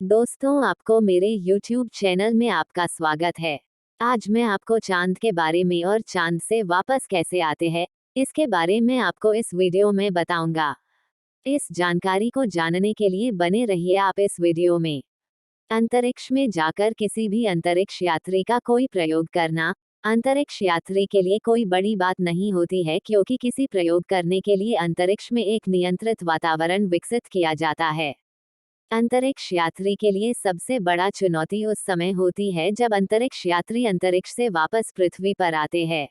दोस्तों, आपको मेरे YouTube चैनल में आपका स्वागत है। आज मैं आपको चांद के बारे में और चांद से वापस कैसे आते हैं, इसके बारे में आपको इस वीडियो में बताऊंगा। इस जानकारी को जानने के लिए बने रहिए आप इस वीडियो में। अंतरिक्ष में जाकर किसी भी अंतरिक्ष यात्री का कोई प्रयोग करना अंतरिक्ष यात्री के लिए कोई बड़ी बात नहीं होती है, क्योंकि किसी प्रयोग करने के लिए अंतरिक्ष में एक नियंत्रित वातावरण विकसित किया जाता है। अंतरिक्ष यात्री के लिए सबसे बड़ा चुनौती उस समय होती है जब अंतरिक्ष यात्री अंतरिक्ष से वापस पृथ्वी पर आते हैं।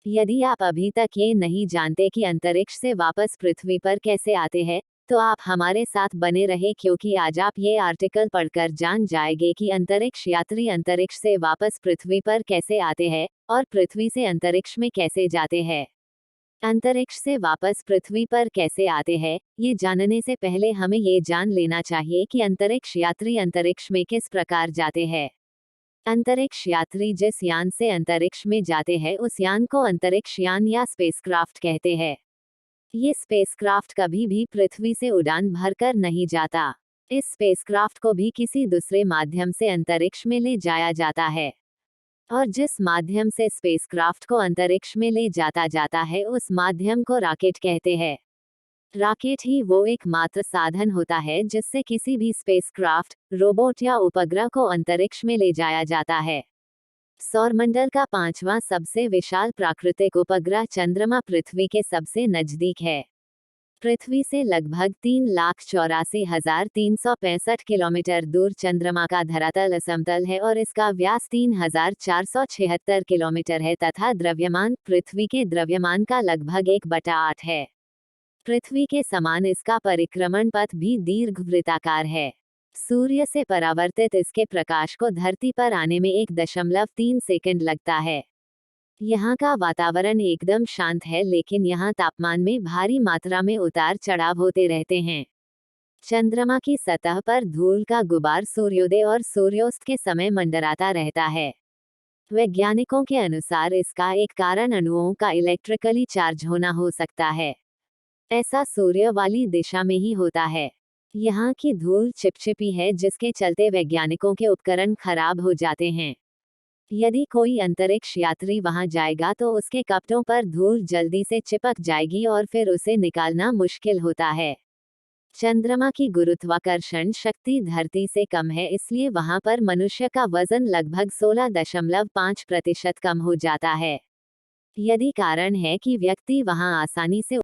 यदि आप अभी तक ये नहीं जानते कि अंतरिक्ष से वापस पृथ्वी पर कैसे आते हैं, तो आप हमारे साथ बने रहे, क्योंकि आज आप ये आर्टिकल पढ़कर जान जाएंगे कि अंतरिक्ष यात्री अंतरिक्ष से वापस पृथ्वी पर कैसे आते हैं और पृथ्वी से अंतरिक्ष में कैसे जाते हैं। अंतरिक्ष से वापस पृथ्वी पर कैसे आते हैं, ये जानने से पहले हमें ये जान लेना चाहिए कि अंतरिक्ष यात्री अंतरिक्ष में किस प्रकार जाते हैं। अंतरिक्ष यात्री जिस यान से अंतरिक्ष में जाते हैं उस यान को अंतरिक्ष यान या स्पेसक्राफ्ट कहते हैं। ये स्पेसक्राफ्ट कभी भी पृथ्वी से उड़ान भरकर नहीं जाता। इस स्पेसक्राफ्ट को भी किसी दूसरे माध्यम से अंतरिक्ष में ले जाया जाता है, और जिस माध्यम से स्पेसक्राफ्ट को अंतरिक्ष में ले जाता है उस माध्यम को रॉकेट कहते हैं। रॉकेट ही वो एकमात्र साधन होता है जिससे किसी भी स्पेसक्राफ्ट, रोबोट या उपग्रह को अंतरिक्ष में ले जाया जाता है। सौरमंडल का 5वां सबसे विशाल प्राकृतिक उपग्रह चंद्रमा पृथ्वी के सबसे नजदीक है। पृथ्वी से लगभग 3,84,365 किलोमीटर दूर चंद्रमा का धरातल समतल है और इसका व्यास 3,476 किलोमीटर है तथा द्रव्यमान पृथ्वी के द्रव्यमान का लगभग 1/8 है। पृथ्वी के समान इसका परिक्रमण पथ भी दीर्घवृत्ताकार है। सूर्य से परावर्तित इसके प्रकाश को धरती पर आने में 1.3 सेकंड लगता है। यहाँ का वातावरण एकदम शांत है, लेकिन यहाँ तापमान में भारी मात्रा में उतार चढ़ाव होते रहते हैं। चंद्रमा की सतह पर धूल का गुबार सूर्योदय और सूर्यास्त के समय मंडराता रहता है। वैज्ञानिकों के अनुसार इसका एक कारण अणुओं का इलेक्ट्रिकली चार्ज होना हो सकता है। ऐसा सूर्य वाली दिशा में ही होता है। यहाँ की धूल चिपचिपी है, जिसके चलते वैज्ञानिकों के उपकरण खराब हो जाते हैं। यदि कोई अंतरिक्ष यात्री वहां जाएगा तो उसके कपड़ों पर धूल जल्दी से चिपक जाएगी और फिर उसे निकालना मुश्किल होता है। चंद्रमा की गुरुत्वाकर्षण शक्ति धरती से कम है, इसलिए वहां पर मनुष्य का वजन लगभग 16.5% कम हो जाता है। यदि कारण है कि व्यक्ति वहां आसानी से